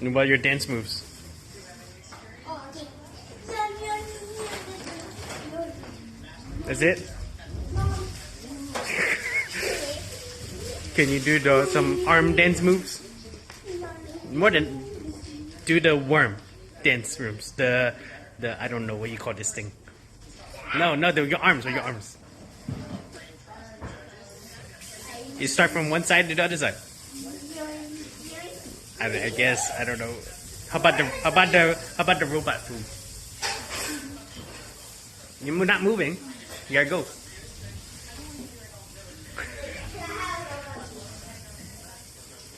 What about your dance moves? That's it? Can you do some arm dance moves? More than do the worm dance moves. The I don't know what you call this thing. No, your arms or your arms. You start from one side to the other side. I guess I don't know. How about the robot food? You're not moving. You gotta go.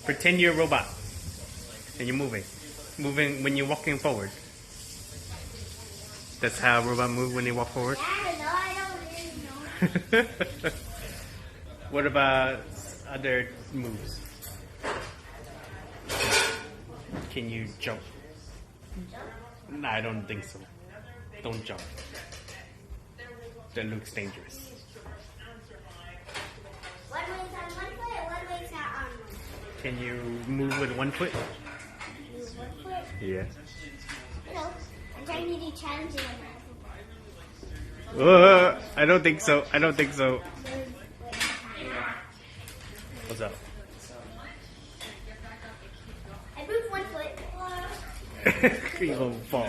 Pretend you're a robot and you're moving. Moving when you're walking forward. That's how robots move when they walk forward. I don't really know. What about other moves? Can you jump? Nah, I don't think so. Don't jump. That looks dangerous. One way's on one foot and one way's not on one foot. Can you move with one foot? Use one foot? Yeah. No. I'm trying to do challenging. I don't think so. I don't think so. What's up? I moved one foot. You're gonna fall.